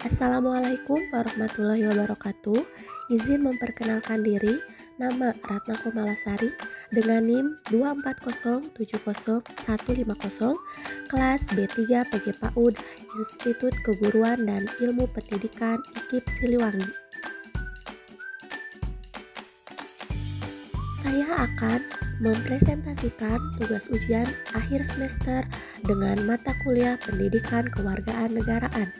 Assalamualaikum warahmatullahi wabarakatuh. Izin memperkenalkan diri, nama Ratna Komalasari dengan NIM 240700150, kelas B3 PG PAUD, Institut Keguruan dan Ilmu Pendidikan IKIP Siliwangi. Saya akan mempresentasikan tugas ujian akhir semester dengan mata kuliah Pendidikan Kewargaan Negaraan.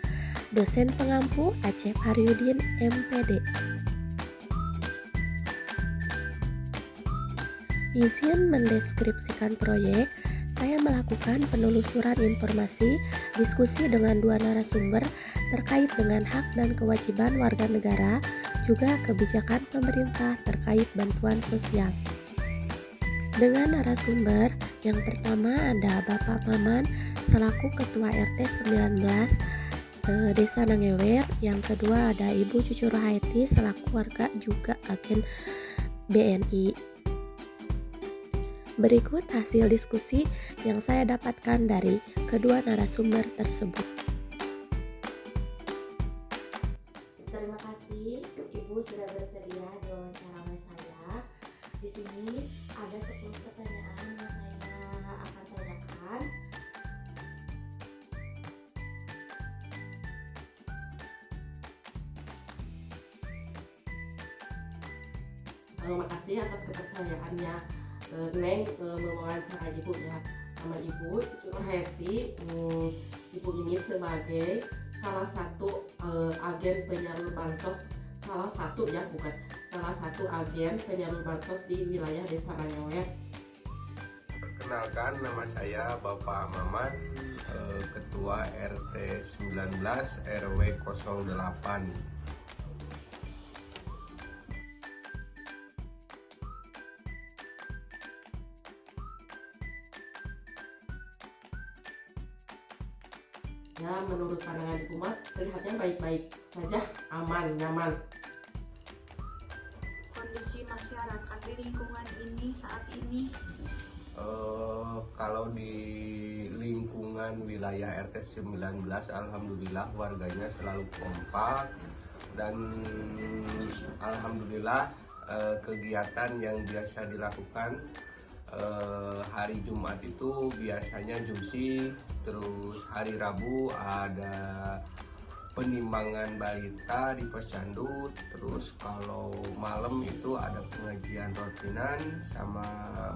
Dosen pengampu Acep Haryudin, MPD. Izin mendeskripsikan proyek. Saya melakukan penelusuran informasi, diskusi dengan dua narasumber terkait dengan hak dan kewajiban warga negara, juga kebijakan pemerintah terkait bantuan sosial. Dengan narasumber yang pertama ada Bapak Maman selaku Ketua RT 19 Desa Nangewer, yang kedua ada Ibu Cucu Rohaiti selaku warga juga agen BNI. Berikut hasil diskusi yang saya dapatkan dari kedua narasumber tersebut. Terima kasih Ibu sudah bersedia diwawancara oleh saya. Di sini ada 10 pertanyaan yang saya akan tanyakan. Makasih atas kepercayaannya Neng mewawancarai Ibu ya. Sama Ibu Cucu Rohaiti, Ibu ini sebagai salah satu agen penyalur bansos, salah satu agen penyalur bansos di wilayah Desa Nangewer. Perkenalkan, nama saya Bapak Maman, Ketua RT 19 RW 08. Ya, menurut pandangan Ibu mah kelihatannya baik-baik saja, aman, nyaman. Kondisi masyarakat di lingkungan ini saat ini, Kalau di lingkungan wilayah RT 19, alhamdulillah warganya selalu kompak dan alhamdulillah kegiatan yang biasa dilakukan hari Jumat itu biasanya jumsi, terus hari Rabu ada penimbangan balita di posyandu, terus kalau malam itu ada pengajian rutinan, sama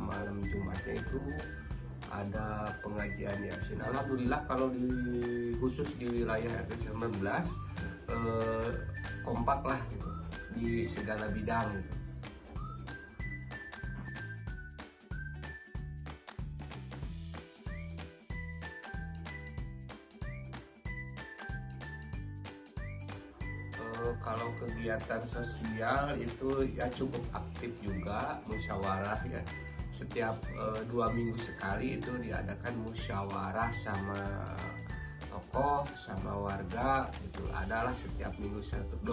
malam Jumatnya itu ada pengajian Yasin. Alhamdulillah kalau khusus di wilayah RT 19 kompak lah gitu di segala bidang gitu. Kalau kegiatan sosial itu ya cukup aktif juga, musyawarah ya. Setiap 2 minggu sekali itu diadakan musyawarah sama tokoh, sama warga. Itu adalah setiap 2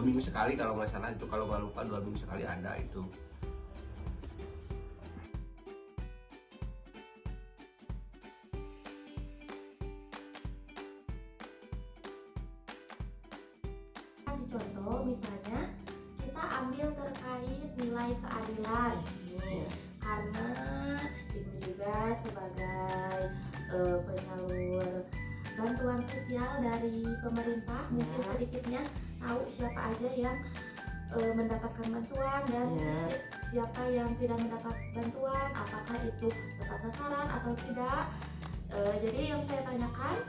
minggu sekali kalau nggak salah, itu kalau nggak lupa 2 minggu sekali ada itu. Kasih contoh, misalnya kita ambil terkait nilai keadilan nih, karena Ibu juga sebagai penyalur bantuan sosial dari pemerintah, mungkin sedikitnya tahu siapa aja yang mendapatkan bantuan dan siapa yang tidak mendapat bantuan, apakah itu tepat sasaran atau tidak. Jadi yang saya tanyakan,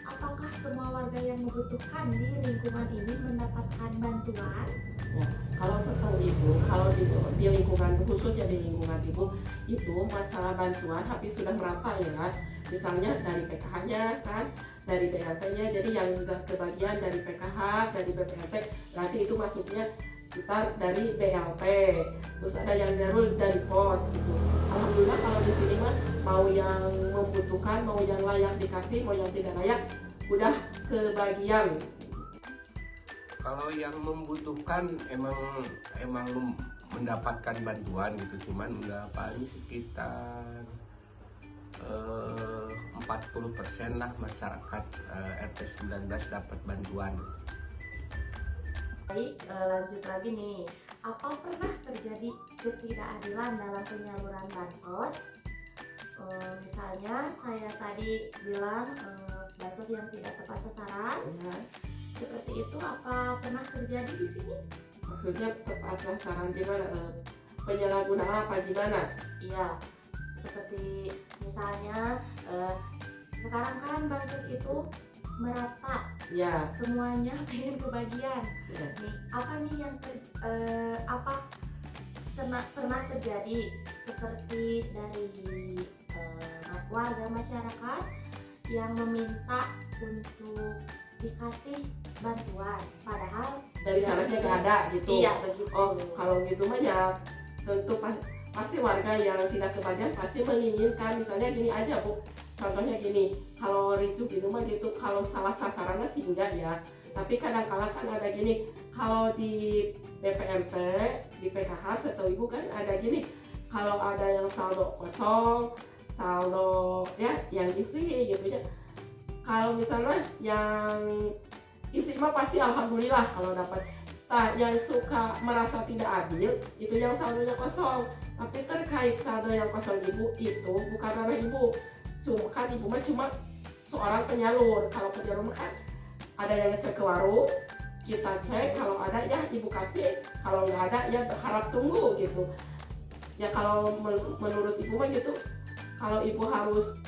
apakah semua warga yang membutuhkan di lingkungan ini mendapatkan bantuan? Ya, kalau setahu Ibu, kalau di lingkungan khususnya di lingkungan Ibu itu masalah bantuan habis sudah merata ya kan. Misalnya dari PKH-nya kan, dari BLT-nya, jadi yang sudah kebagian dari PKH, dari BPLT, berarti itu masuknya kita dari BLT. Terus ada yang dari pos gitu. Alhamdulillah kalau di sini mah mau yang membutuhkan, mau yang layak dikasih, mau yang tidak layak udah kebagian. Kalau yang membutuhkan emang mendapatkan bantuan gitu, cuman udah paling sekitar 40% lah masyarakat RT 19 dapat bantuan. Baik, lanjut lagi nih. Apa pernah terjadi ketidakadilan dalam penyaluran bansos? Misalnya saya tadi bilang bansos yang tidak tepat sasaran, Ya, seperti itu. Apa pernah terjadi di sini? maksudnya tepat sasaran gimana? Penyalahgunaan apa gimana? Iya, seperti misalnya sekarang kan bansos itu merata, Ya, semuanya pengen kebagian. ya. Nih, apa nih yang pernah terjadi seperti dari warga masyarakat yang meminta untuk dikasih bantuan, padahal Dari sananya nggak ada gitu. iya begitu. Oh, kalau gitu mah ya tentu pasti warga yang tidak kebagian pasti menginginkan, misalnya gini aja Bu, contohnya gini, kalau ricu gitu mah gitu, kalau salah sasarannya sih enggak ya, tapi kadang-kala kan ada gini, kalau di BPMT, di PKH setahu Ibu kan ada gini, kalau ada yang saldo kosong, saldo ya yang isi gitu ya, kalau misalnya yang isi mah pasti alhamdulillah kalau dapat. Nah, yang suka merasa tidak adil itu yang saldonya kosong. Tapi terkait saldo yang kosong Ibu itu bukan ranah Ibu. Cuma kan Ibu mah cuma seorang penyalur. Kalau penyalur kan ada yang ngecek ke warung, kita cek, kalau ada ya Ibu kasih, kalau nggak ada ya berharap tunggu gitu. Ya kalau menurut Ibu mah gitu, kalau Ibu harus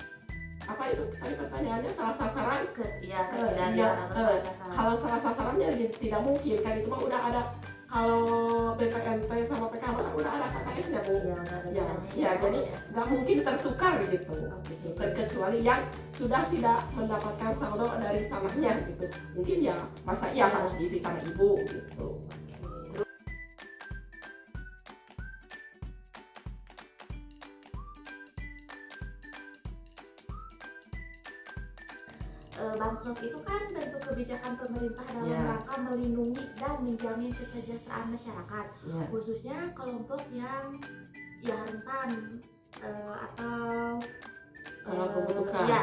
apa itu tadi pertanyaannya salah sasaran, kalau salah sasarannya tidak mungkin kan, itu mah udah ada, kalau BPNT sama PKH kan udah ada KKS-nya Bu. Ya, jadi nggak mungkin tertukar gitu, terkecuali yang sudah tidak mendapatkan saldo dari sananya gitu, mungkin ya masa iya harus diisi sama Ibu gitu. Bansos itu kan bentuk kebijakan pemerintah dalam Ya. rangka melindungi dan menjamin kesejahteraan masyarakat, Ya. khususnya kelompok yang ya rentan atau Sangat membutuhkan. ya.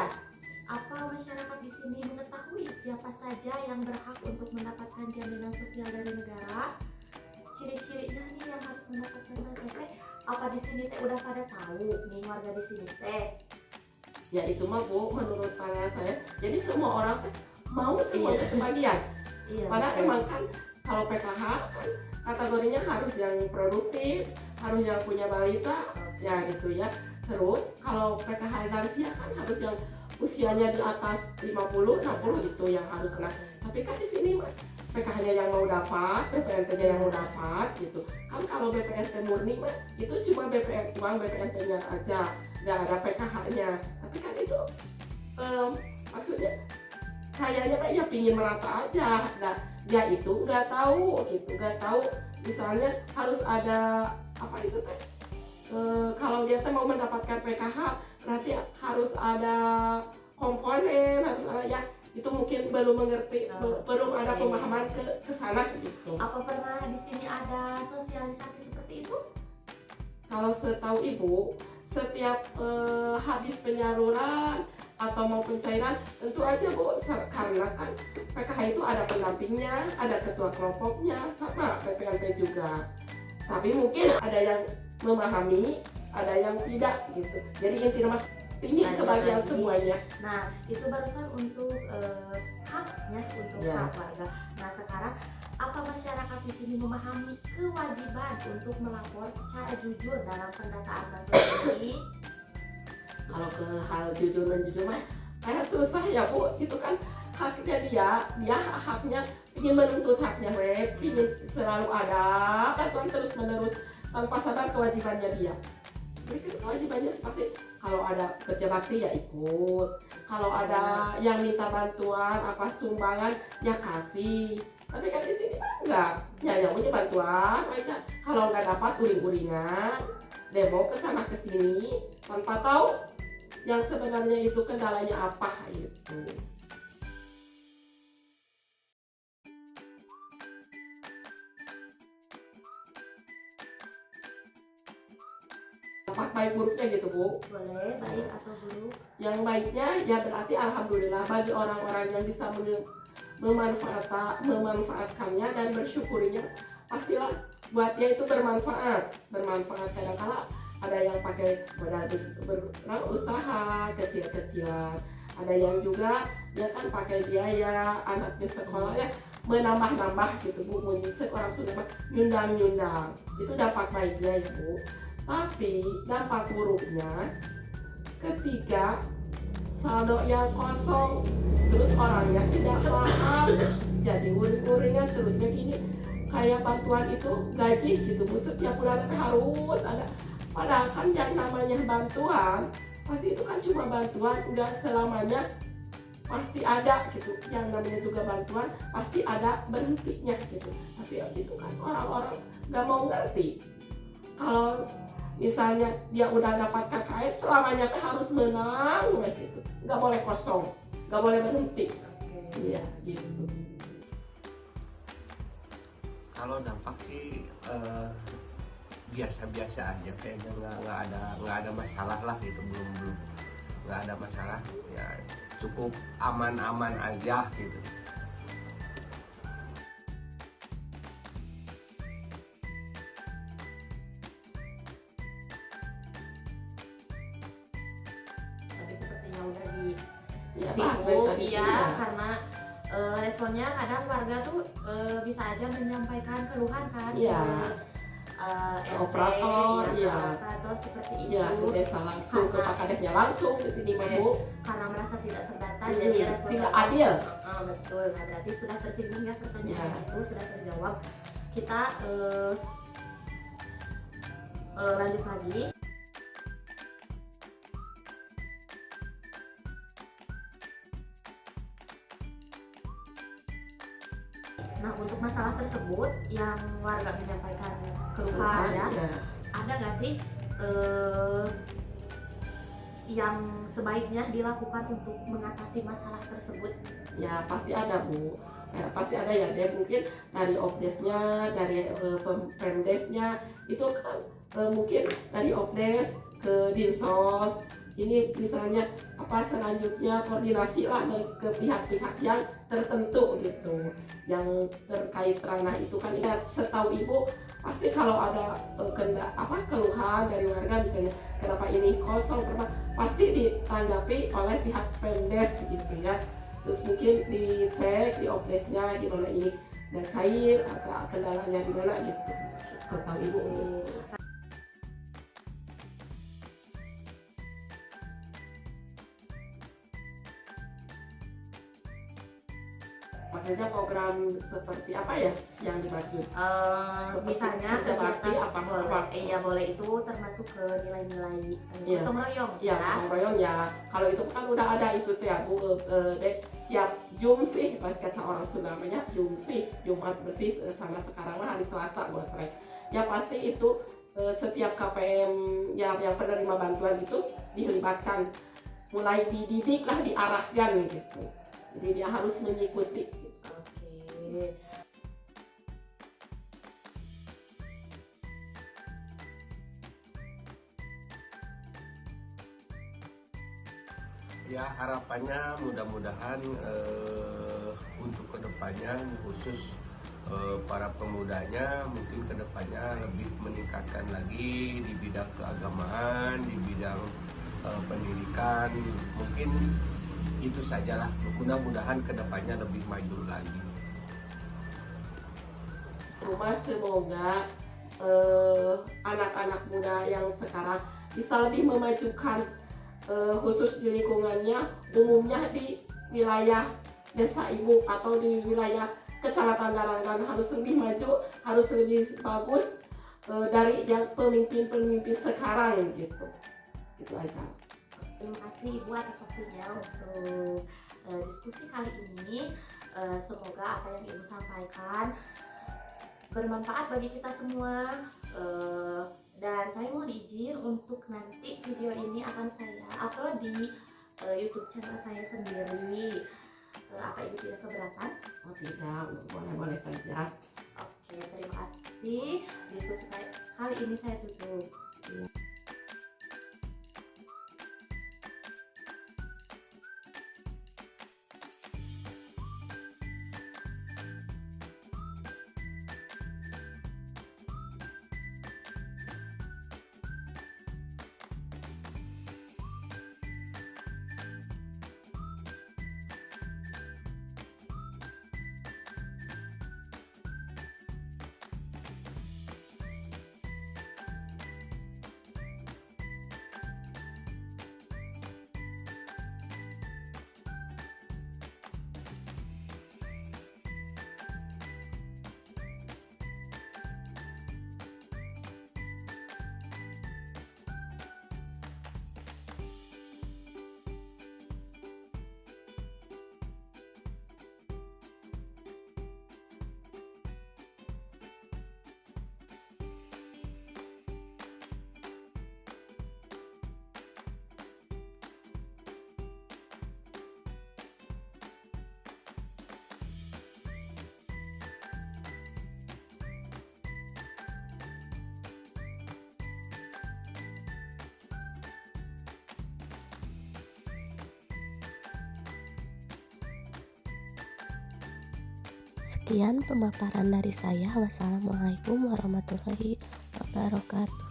Apa masyarakat di sini mengetahui siapa saja yang berhak untuk mendapatkan jaminan sosial dari negara? Ciri-cirinya nih yang harus mendapatkan bansos teh, apa di sini teh udah pada tahu nih warga di sini teh? Ya itu mah Bu, menurut pandangan saya, jadi semua orang kan mau semua Iya. kebagian. Iya. Padahal emang kan kalau PKH kan kategorinya harus yang produktif, harus yang punya balita, ya gitu ya. Terus kalau PKH lansia kan harus yang usianya di atas 50, 60 itu yang harus kena. Tapi kan di sini mah PKH-nya yang mau dapat, BPNT-nya yang mau dapat gitu. Kan kalau BPNT murni mah itu cuma uang BPNT-nya aja, nggak ada PKH-nya. Tapi kan itu maksudnya kayaknya mah ya pingin merata aja. Nah, dia itu nggak tahu gitu, nggak tahu misalnya harus ada apa itu teh. Kalau dia mau mendapatkan PKH berarti harus ada komponen, harus ada ya, itu mungkin belum mengerti, belum ada pemahaman ke sana gitu. Apa pernah di sini ada sosialisasi seperti itu? Kalau setahu Ibu, setiap habis penyaluran atau mau pencairan, tentu aja Bu, karena kan PKH itu ada pendampingnya, ada ketua kelompoknya, sama PPNT juga. Tapi mungkin ada yang memahami, ada yang tidak gitu. Jadi intinya mas ingin kebagian semuanya. Nah, itu barusan untuk haknya, untuk Ya. hak warga. Nah, sekarang apa masyarakat di sini memahami kewajiban untuk melapor secara jujur dalam pendataan bansos ini? Kalau ke hal jujur dan jujur mah kayak susah ya Bu, itu kan haknya dia haknya ingin menuntut haknya, ingin selalu ada bantuan terus menerus tanpa sadar kewajibannya dia. Jadi kan kewajibannya seperti kalau ada kerja bakti ya ikut, kalau ada yang minta bantuan apa sumbangan ya kasih. Tapi kan di sini kan enggak, ya yang punya bantuan aja. Kalau nggak dapat uring-uringan, demo ke sana ke sini tanpa tahu yang sebenarnya itu kendalanya apa gitu. Dampak baik buruknya gitu Bu. Boleh baik atau buruk? Yang baiknya ya berarti alhamdulillah bagi orang-orang yang bisa memanfaatkannya dan bersyukurinya, pastilah buat dia itu bermanfaat. Kadang-kala ada yang pakai modal berusaha kecil-kecilan, ada yang juga dia kan pakai biaya anaknya sekolah ya menambah-nambah gitu Bu. Orang sudah nyundang-nyundang, itu dampak baiknya ya Bu. Tapi dampak buruknya ketika saldo yang kosong, terus orangnya tidak paham, jadi uring-uringan terusnya gini, kayak bantuan itu gaji gitu Bu, setiap bulan harus ada. Padahal kan yang namanya bantuan pasti itu kan cuma bantuan, nggak selamanya pasti ada gitu. Yang namanya juga bantuan pasti ada berhentinya gitu. Tapi itu kan orang-orang nggak mau ngerti. Kalau misalnya dia udah dapat KKS, selamanya harus menang gitu, nggak boleh kosong, nggak boleh berhenti. Iya gitu. Kalau dampak sih biasa-biasa aja, kayaknya nggak ada masalah lah gitu, belum nggak ada masalah ya, cukup aman-aman aja gitu. Tapi seperti yang udah Ya, disinggung, iya, karena responnya kadang warga tuh bisa aja menyampaikan keluhan kan Iya. ke RT, Operator, iya. ke operator seperti itu. Ya, ke desa langsung, ke Pak Kadesnya langsung ke sini Mah Bu. Karena merasa tidak terdata, Hmm, jadi respon tidak warga- adil. Betul, nah berarti sudah tersinggung ya pertanyaan Ya. itu sudah terjawab. Kita lanjut lagi. Nah, untuk masalah tersebut yang warga menyampaikan keluhan ya, ada nggak sih yang sebaiknya dilakukan untuk mengatasi masalah tersebut? Ya pasti ada Bu, ya, pasti ada ya. Dia mungkin dari Opdesnya, dari Pemdesnya itu kan mungkin dari Opdes ke Dinsos. Ini misalnya apa selanjutnya koordinasi lah ke pihak-pihak yang tertentu gitu, yang terkait ranah itu kan. Ya, setahu Ibu pasti kalau ada keluhan dari warga misalnya kenapa ini kosong, pasti ditanggapi oleh pihak Pemdes gitu ya. Terus mungkin dicek di Opdesnya gimana ini dan cair atau kendalanya di mana gitu. Setahu Ibu. Maksudnya program seperti apa ya yang dimaksud? Misalnya kerja bakti kegiatan apa? boleh, iya boleh, itu termasuk ke nilai-nilai Iya. gotong royong Ya, ya. gotong royong ya. Kalau itu kan udah ada itu tuh ya Bu, tiap Jumsih, pas kata orang Sunda namanya Jumsih, Jumat bersih, sama sekarang mah hari Selasa gosrek. Ya pasti itu setiap KPM yang penerima bantuan itu dilibatkan, mulai dididik lah, diarahkan gitu. Jadi dia harus mengikuti. Oke. Ya harapannya mudah-mudahan untuk kedepannya khusus para pemudanya mungkin kedepannya lebih meningkatkan lagi di bidang keagamaan, di bidang pendidikan, mungkin itu sajalah. Mudah-mudahan kedepannya lebih maju lagi. Rumah semoga anak-anak muda yang sekarang bisa lebih memajukan khusus di lingkungannya, umumnya di wilayah desa Ibu atau di wilayah Kecamatan Garangan harus lebih maju, harus lebih bagus dari yang pemimpin-pemimpin sekarang gitu. Itu aja. Terima kasih Ibu atas waktunya untuk diskusi kali ini. Semoga apa yang Ibu sampaikan bermanfaat bagi kita semua. Dan saya mohon izin untuk nanti video ini akan saya upload di YouTube channel saya sendiri. Apa Ibu tidak keberatan? Oh tidak, boleh-boleh saja. Oke, terima kasih. Diskusi kali ini saya tutup. Sekian pemaparan dari saya. Wassalamualaikum warahmatullahi wabarakatuh.